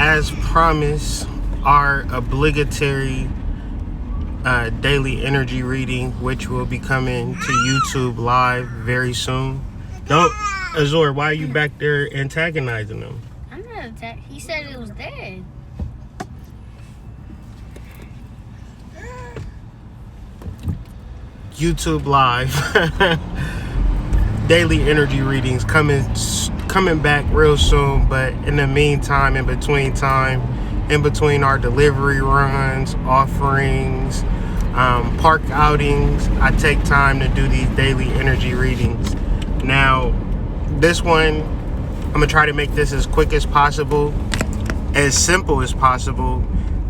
as promised, our obligatory daily energy reading, which will be coming to YouTube live very soon. Don't, Azor, why are you back there antagonizing him? I'm not he said it was dead. YouTube live. Daily energy readings coming back real soon, but in the meantime, in between our delivery runs, offerings, park outings, I take time to do these daily energy readings. Now, this one, I'm gonna try to make this as quick as possible, as simple as possible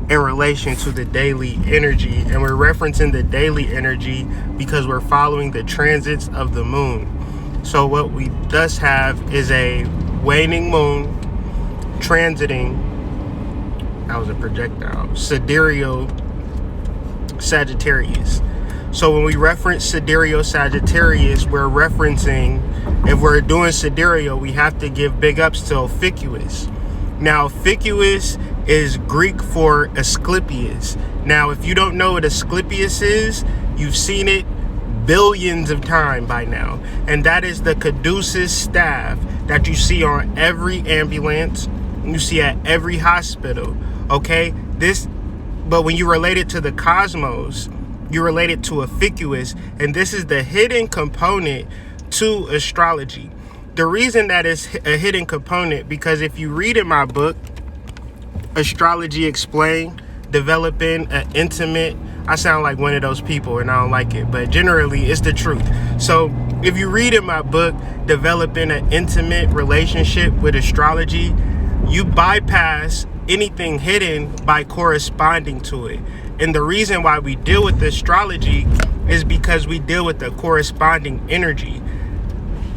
in relation to the daily energy. And we're referencing the daily energy because we're following the transits of the moon. So what we thus have is a waning moon transiting, that was a projectile, sidereal Sagittarius. So when we reference sidereal Sagittarius, we're referencing, if we're doing sidereal, we have to give big ups to Ophiuchus. Now, Ophiuchus is Greek for Asclepius. Now, if you don't know what Asclepius is, you've seen it billions of times by now. And that is the caduceus staff that you see on every ambulance, you see at every hospital, okay? But when you relate it to the cosmos, you relate it to Ophiuchus, and this is the hidden component to astrology. The reason that is a hidden component, because if you read in my book, Astrology Explained, Developing an Intimate, I sound like one of those people and I don't like it, but generally it's the truth. So if you read in my book, Developing an Intimate Relationship with Astrology, you bypass anything hidden by corresponding to it. And the reason why we deal with astrology is because we deal with the corresponding energy.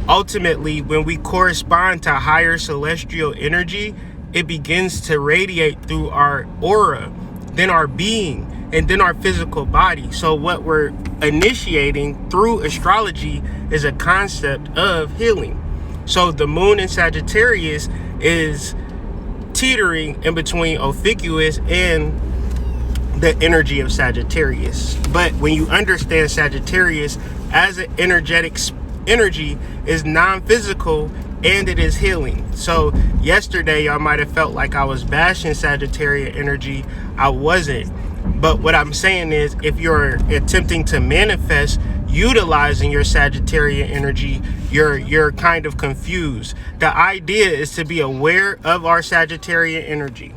Ultimately, when we correspond to higher celestial energy, it begins to radiate through our aura, then our being, and then our physical body. So what we're initiating through astrology is a concept of healing. So the moon in Sagittarius is teetering in between Ophiuchus and the energy of Sagittarius. But when you understand Sagittarius as an energetic energy, is non-physical and it is healing. So yesterday y'all might have felt like I was bashing Sagittarian energy. I wasn't. But what I'm saying is, if you're attempting to manifest utilizing your Sagittarian energy, you're kind of confused. The idea is to be aware of our Sagittarian energy.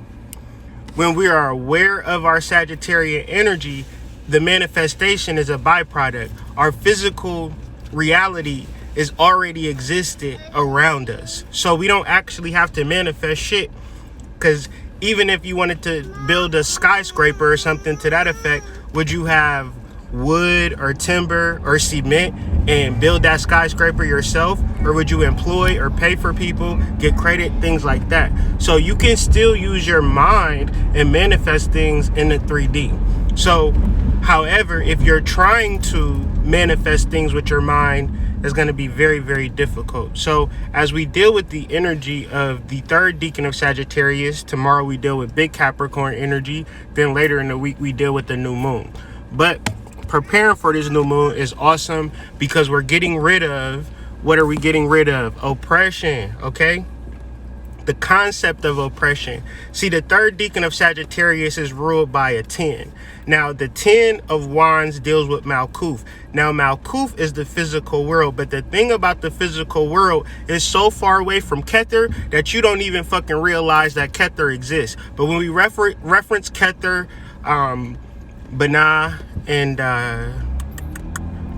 When we are aware of our Sagittarian energy, the manifestation is a byproduct. Our physical reality is already existed around us. So we don't actually have to manifest shit, because even if you wanted to build a skyscraper or something to that effect, would you have wood or timber or cement and build that skyscraper yourself? Or would you employ or pay for people, get credit, things like that? So you can still use your mind and manifest things in the 3D. So, however, if you're trying to manifest things with your mind, it's going to be very, very difficult. So as we deal with the energy of the third deacon of Sagittarius, tomorrow we deal with big Capricorn energy. Then later in the week, we deal with the new moon. But preparing for this new moon is awesome because we're getting rid of, what are we getting rid of? Oppression, okay? The concept of oppression. See, the third deacon of Sagittarius is ruled by a 10. Now, the 10 of Wands deals with Malkuth. Now, Malkuth is the physical world, but the thing about the physical world is so far away from Kether that you don't even fucking realize that Kether exists. But when we reference Kether, Bana, and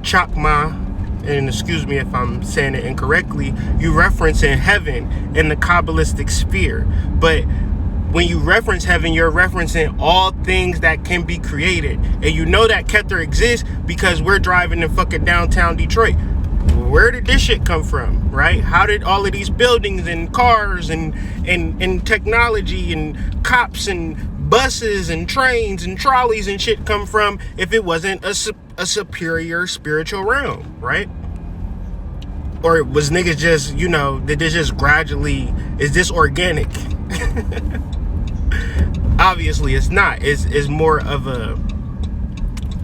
Chakma, and excuse me if I'm saying it incorrectly, you reference in heaven in the Kabbalistic sphere. But when you reference heaven, you're referencing all things that can be created. And you know that Kether exists because we're driving in fucking downtown Detroit. Where did this shit come from, right? How did all of these buildings and cars and technology and cops and buses and trains and trolleys and shit come from if it wasn't a superior spiritual realm, right? Or was niggas just, you know, did this just gradually, is this organic? Obviously it's not. It's more of a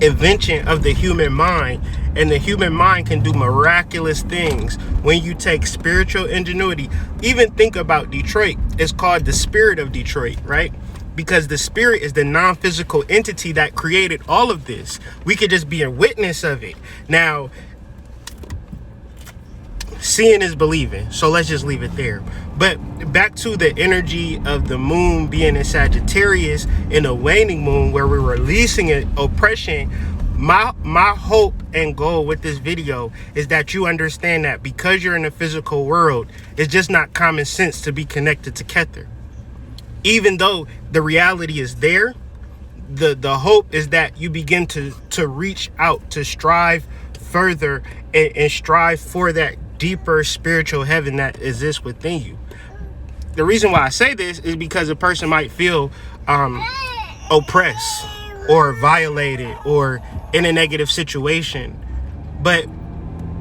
invention of the human mind, and the human mind can do miraculous things when you take spiritual ingenuity. Even think about Detroit. It's called the spirit of Detroit, right? Because the spirit is the non-physical entity that created all of this. We could just be a witness of it. Now, seeing is believing, so let's just leave it there. But back to the energy of the moon being in Sagittarius, in a waning moon where we're releasing oppression. My hope and goal with this video is that you understand that because you're in the physical world, it's just not common sense to be connected to Kether. Even though the reality is there, the hope is that you begin to reach out, to strive further, and strive for that deeper spiritual heaven that exists within you. The reason why I say this is because a person might feel oppressed or violated or in a negative situation. But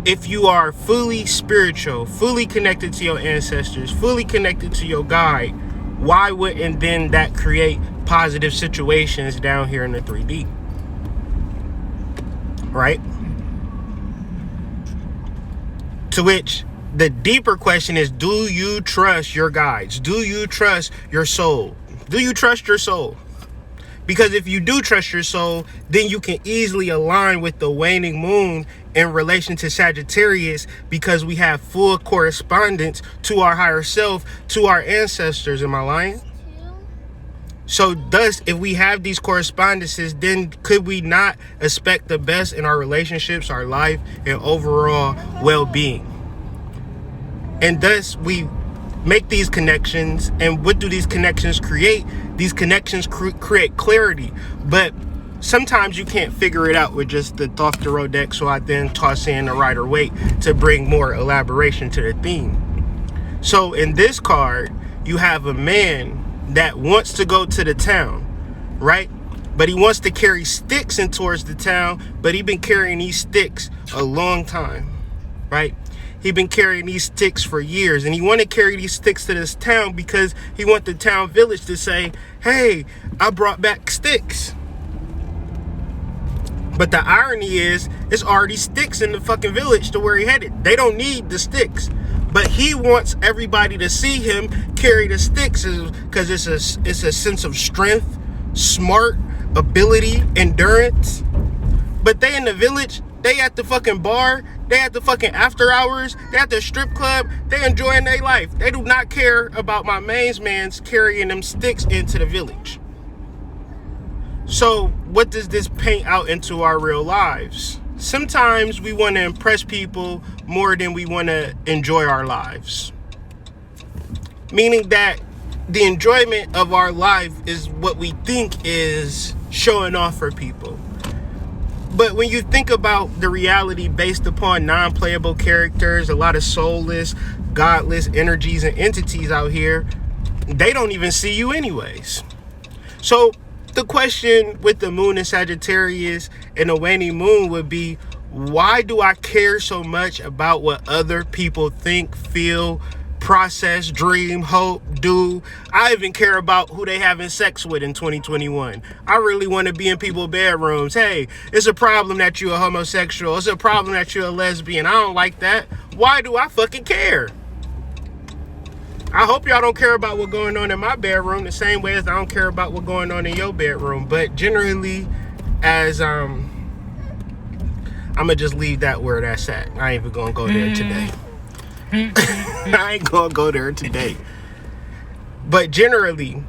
if you are fully spiritual, fully connected to your ancestors, fully connected to your guide, why wouldn't then that create positive situations down here in the 3D? Right? To which the deeper question is, do you trust your guides? Do you trust your soul? Do you trust your soul? Because if you do trust your soul, then you can easily align with the waning moon in relation to Sagittarius, because we have full correspondence to our higher self, to our ancestors. Am I lying? So thus, if we have these correspondences, then could we not expect the best in our relationships, our life, and overall well-being? And thus, we make these connections. And what do these connections create? These connections create clarity. But sometimes you can't figure it out with just the thought tarot deck, so I then toss in the Rider-Waite to bring more elaboration to the theme. So in this card, you have a man that wants to go to the town, right? But he wants to carry sticks in towards the town, but he's been carrying these sticks a long time, right? He's been carrying these sticks for years, and he want to carry these sticks to this town because he want the town village to say, hey, I brought back sticks. But the irony is, it's already sticks in the fucking village to where he headed. They don't need the sticks. But he wants everybody to see him carry the sticks because it's a sense of strength, smart, ability, endurance. But they in the village, they at the fucking bar, they at the fucking after hours, they at the strip club, they enjoying their life. They do not care about my main man's carrying them sticks into the village. So what does this paint out into our real lives? Sometimes we want to impress people more than we want to enjoy our lives. Meaning that the enjoyment of our life is what we think is showing off for people. But when you think about the reality based upon non-playable characters, a lot of soulless, godless energies and entities out here, they don't even see you anyways. So the question with the moon in Sagittarius and the waning moon would be, why do I care so much about what other people think, feel, process, dream, hope, do? I even care about who they having sex with in 2021. I really want to be in people's bedrooms. Hey, it's a problem that you're a homosexual. It's a problem that you're a lesbian. I don't like that. Why do I fucking care? I hope y'all don't care about what's going on in my bedroom the same way as I don't care about what's going on in your bedroom. But generally, as I'm gonna just leave that where that's at. I ain't even gonna go there today. I ain't gonna go there today. But generally,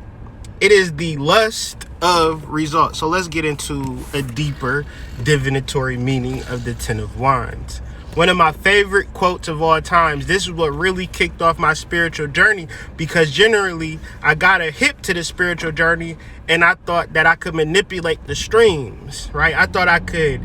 it is the lust of results. So let's get into a deeper divinatory meaning of the Ten of Wands. One of my favorite quotes of all times. This is what really kicked off my spiritual journey, because generally I got a hip to the spiritual journey and I thought that I could manipulate the streams, right? I thought I could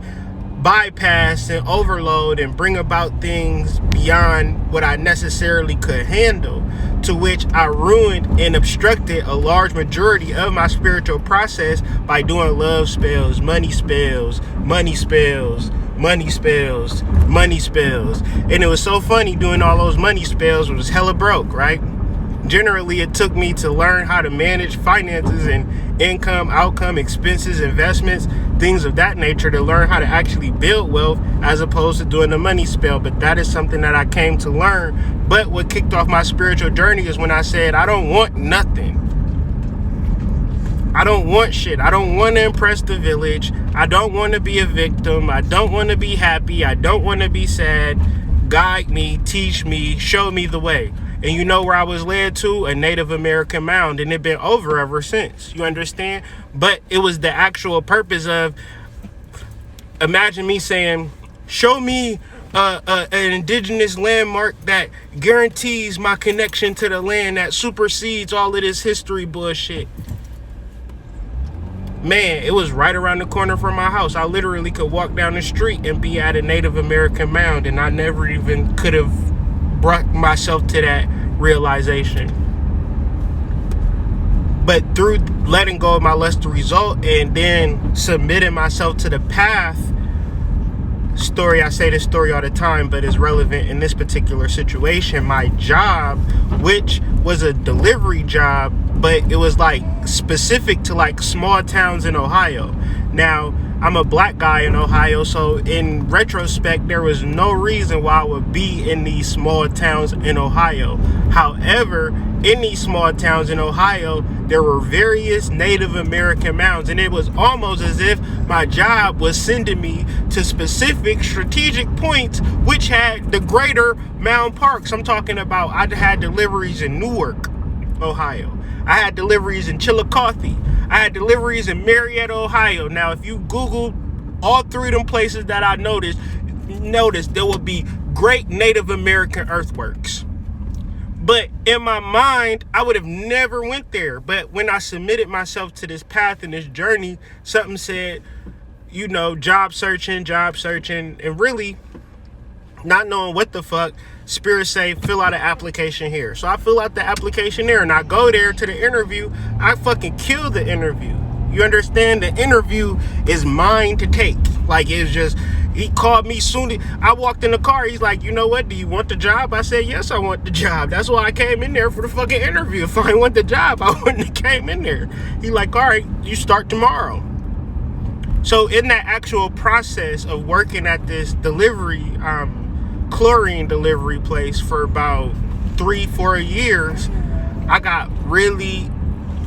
bypass and overload and bring about things beyond what I necessarily could handle, to which I ruined and obstructed a large majority of my spiritual process by doing love spells, money spells, money spells, money spells, money spells. And it was so funny doing all those money spells. It was hella broke, right? Generally, it took me to learn how to manage finances and income, outcome, expenses, investments, things of that nature, to learn how to actually build wealth as opposed to doing the money spell. But that is something that I came to learn. But what kicked off my spiritual journey is when I said, I don't want nothing. I don't want shit. I don't want to impress the village. I don't want to be a victim. I don't want to be happy. I don't want to be sad. Guide me, teach me, show me the way. And you know where I was led to? A Native American mound. And it's been over ever since. You understand? But it was the actual purpose of, imagine me saying, show me an indigenous landmark that guarantees my connection to the land, that supersedes all of this history bullshit. Man, it was right around the corner from my house. I literally could walk down the street and be at a Native American mound, and I never even could have brought myself to that realization. But through letting go of my lust result and then submitting myself to the path story, I say this story all the time, but it's relevant in this particular situation. My job, which was a delivery job, but it was like specific to like small towns in Ohio. Now, I'm a black guy in Ohio, so in retrospect, there was no reason why I would be in these small towns in Ohio. However, in these small towns in Ohio, there were various Native American mounds, and it was almost as if my job was sending me to specific strategic points which had the greater mound parks. I'm talking about, I had deliveries in Newark, Ohio. I had deliveries in Chillicothe. I had deliveries in Marietta, Ohio. Now, if you Google all three of them places that I noticed there will be great Native American earthworks. But in my mind, I would have never went there. But when I submitted myself to this path and this journey, something said, you know, job searching, and really not knowing what the fuck, Spirit say, fill out an application here. So I fill out the application there, and I go there to the interview. I fucking kill the interview. You understand? The interview is mine to take. Like, it's just, he called me soon. I walked in the car. He's like, you know what? Do you want the job? I said, yes, I want the job. That's why I came in there for the fucking interview. If I didn't want the job, I wouldn't have came in there. He like, all right, you start tomorrow. So in that actual process of working at this delivery, chlorine delivery place for about 3-4 years, I got really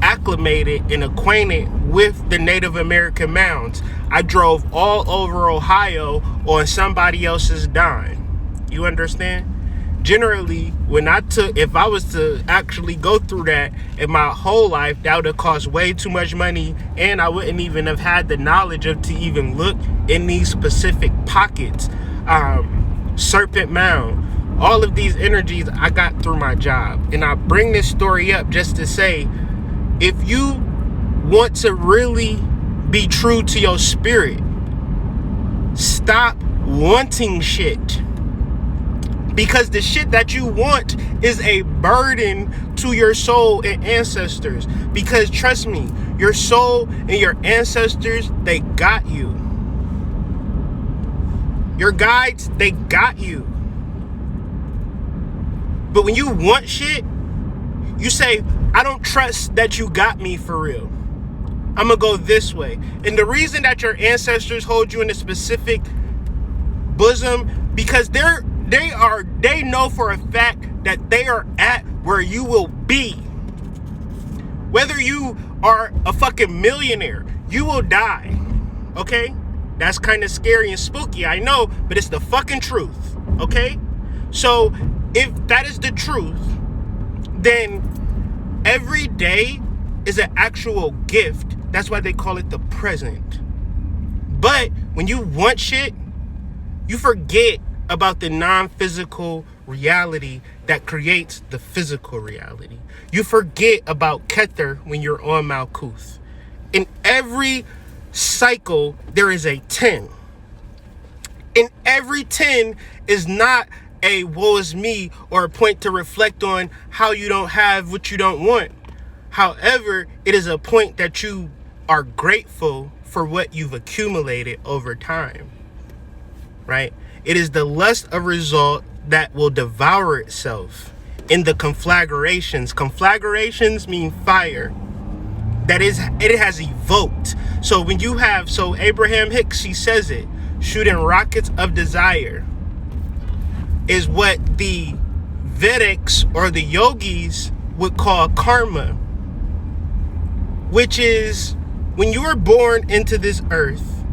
acclimated and acquainted with the Native American mounds. I drove all over Ohio on somebody else's dime. You understand? Generally, if I was to actually go through that in my whole life, that would have cost way too much money, and I wouldn't even have had the knowledge to even look in these specific pockets. Serpent Mound, all of these energies I got through my job. And I bring this story up just to say, if you want to really be true to your spirit, stop wanting shit. Because the shit that you want is a burden to your soul and ancestors. Because trust me, your soul and your ancestors, they got you. Your guides, they got you. But when you want shit, you say, I don't trust that you got me for real. I'm gonna go this way. And the reason that your ancestors hold you in a specific bosom, because they know for a fact that they are at where you will be. Whether you are a fucking millionaire, you will die. Okay? That's kind of scary and spooky, I know, but it's the fucking truth, okay? So, if that is the truth, then every day is an actual gift. That's why they call it the present. But when you want shit, you forget about the non-physical reality that creates the physical reality. You forget about Kether when you're on Malkuth. In every cycle, there is a 10. And every 10 is not a woe is me or a point to reflect on how you don't have what you don't want. However, it is a point that you are grateful for what you've accumulated over time, right? It is the lust of result that will devour itself in the conflagrations. Conflagrations mean fire. that is, it has evoked. So when you have, so Abraham Hicks, he says it, shooting rockets of desire is what the Vedics or the yogis would call karma, which is when you were born into this earth,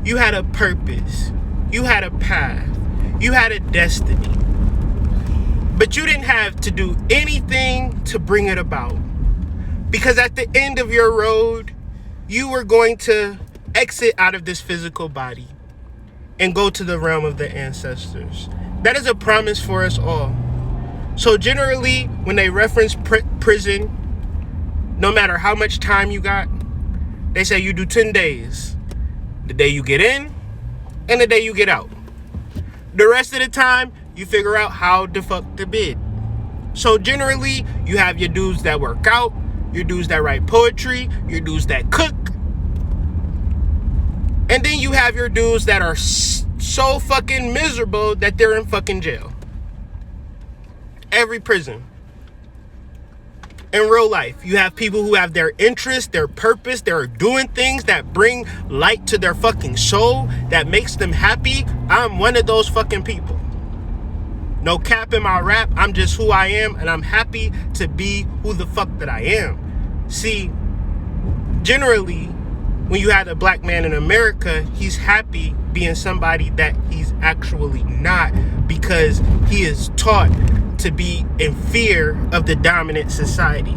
you had a purpose, you had a path, you had a destiny, but you didn't have to do anything to bring it about, because at the end of your road, you were going to exit out of this physical body and go to the realm of the ancestors. That is a promise for us all. So generally, when they reference prison, no matter how much time you got, they say you do 10 days. The day you get in and the day you get out. The rest of the time, you figure out how to fuck the bid. So generally, you have your dudes that work out, your dudes that write poetry, your dudes that cook. And then you have your dudes that are so fucking miserable that they're in fucking jail. Every prison. In real life, you have people who have their interest, their purpose, they're doing things that bring light to their fucking soul, that makes them happy. I'm one of those fucking people. No cap in my rap, I'm just who I am, and I'm happy to be who the fuck that I am. See, generally, when you have a black man in America, he's happy being somebody that he's actually not, because he is taught to be in fear of the dominant society.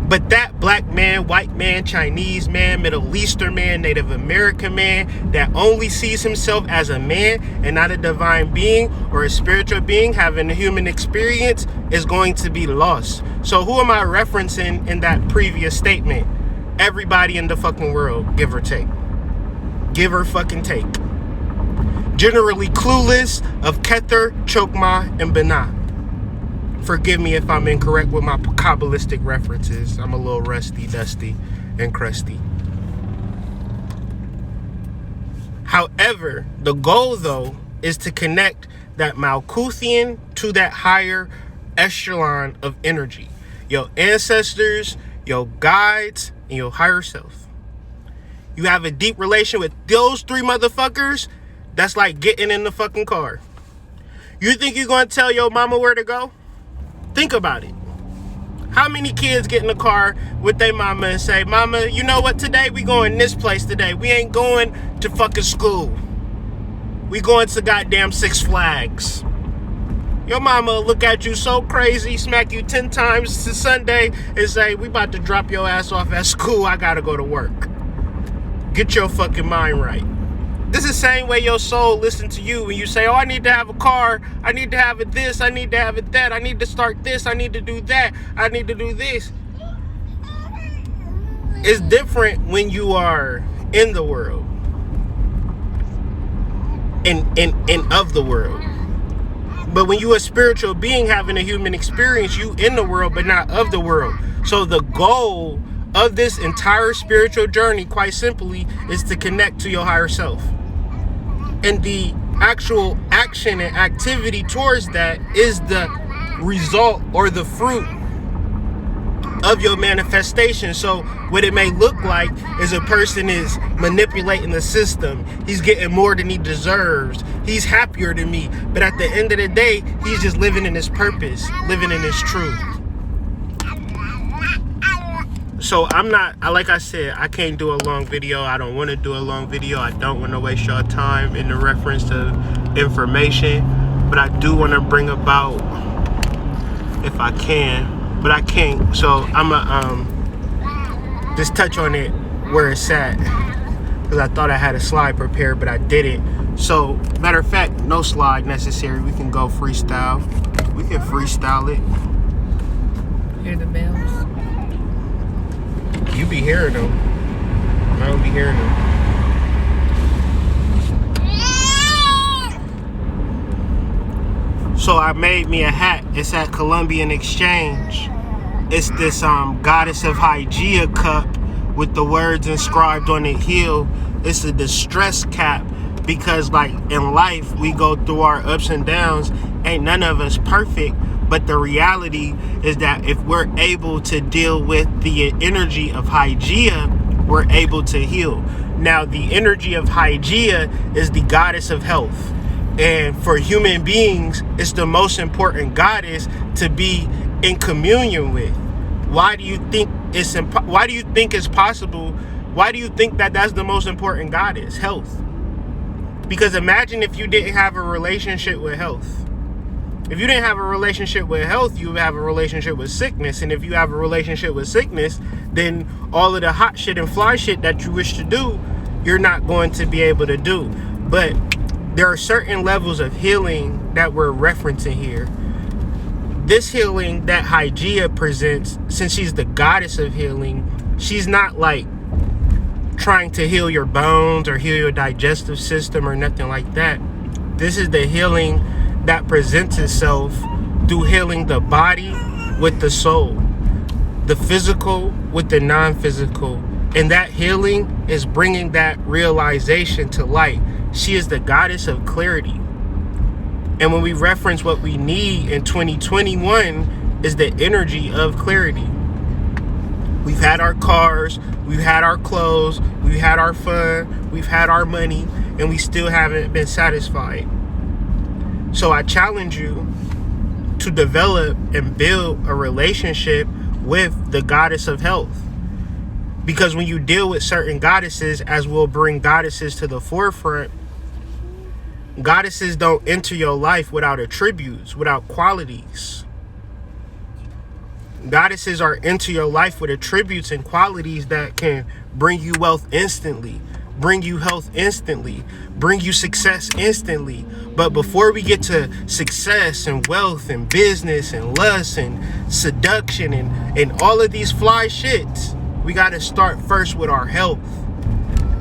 But that black man, white man, Chinese man, Middle Eastern man, Native American man that only sees himself as a man and not a divine being or a spiritual being having a human experience is going to be lost. So who am I referencing in that previous statement? Everybody in the fucking world, give or take. Give or fucking take. Generally clueless of Kether, Chokmah, and Binah. Forgive me if I'm incorrect with my Kabbalistic references. I'm a little rusty, dusty, and crusty. However, the goal, though, is to connect that Malkuthian to that higher echelon of energy. Your ancestors, your guides, and your higher self. You have a deep relation with those three motherfuckers. That's like getting in the fucking car. You think you're going to tell your mama where to go? Think about it. How many kids get in the car with their mama and say, Mama, you know what, today we going this place today. We ain't going to fucking school. We going to goddamn Six Flags. Your mama look at you so crazy, smack you 10 times to Sunday and say, we about to drop your ass off at school. I gotta go to work. Get your fucking mind right. This is the same way your soul listens to you when you say, oh, I need to have a car. I need to have it this. I need to have it that. I need to start this. I need to do that. I need to do this. It's different when you are in the world. And of the world. But when you a spiritual being having a human experience, you in the world but not of the world. So the goal of this entire spiritual journey, quite simply, is to connect to your higher self. And the actual action and activity towards that is the result or the fruit of your manifestation. So what it may look like is a person is manipulating the system. He's getting more than he deserves. He's happier than me. But at the end of the day, he's just living in his purpose, living in his truth. So I'm not, like I said, I can't do a long video. I don't want to do a long video. I don't want to waste your time in the reference to information. But I do want to bring about, if I can, but I can't. So I'm going to just touch on it where it's at. Because I thought I had a slide prepared, but I didn't. So, matter of fact, no slide necessary. We can go freestyle. We can freestyle it. Hear the bells? You be hearing them. I don't be hearing them. So I made me a hat. It's at Columbian Exchange. It's this Goddess of Hygeia cup with the words inscribed on the heel. It's a distress cap because, like, in life we go through our ups and downs. Ain't none of us perfect, But the reality is that if we're able to deal with the energy of Hygeia, we're able to heal. Now, the energy of Hygeia is the goddess of health. And for human beings, it's the most important goddess to be in communion with. Why do you think it's possible? Why do you think that that's the most important goddess? Health. Because imagine if you didn't have a relationship with health. If you didn't have a relationship with health, you would have a relationship with sickness. And if you have a relationship with sickness, then all of the hot shit and fly shit that you wish to do, you're not going to be able to do. But there are certain levels of healing that we're referencing here. This healing that Hygeia presents, since she's the goddess of healing, she's not like trying to heal your bones or heal your digestive system or nothing like that. This is the healing that presents itself through healing the body with the soul, the physical with the non-physical. And that healing is bringing that realization to light. She is the goddess of clarity. And when we reference what we need in 2021 is the energy of clarity. We've had our cars, we've had our clothes, we've had our fun, we've had our money, and we still haven't been satisfied. So I challenge you to develop and build a relationship with the goddess of health. Because when you deal with certain goddesses, as we'll bring goddesses to the forefront, goddesses don't enter your life without attributes, without qualities. Goddesses are into your life with attributes and qualities that can bring you wealth instantly, bring you health instantly, bring you success instantly. But before we get to success and wealth and business and lust and seduction and all of these fly shits, we got to start first with our health,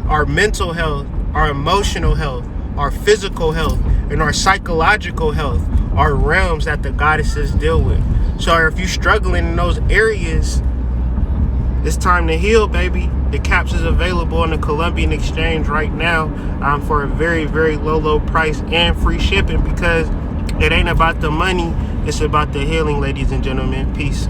our mental health, our emotional health, our physical health, and our psychological health, our realms that the goddesses deal with. So if you're struggling in those areas, it's time to heal, baby. The caps is available on the Colombian exchange right now for a very, very low price and free shipping, because it ain't about the money, it's about the healing, ladies and gentlemen. Peace.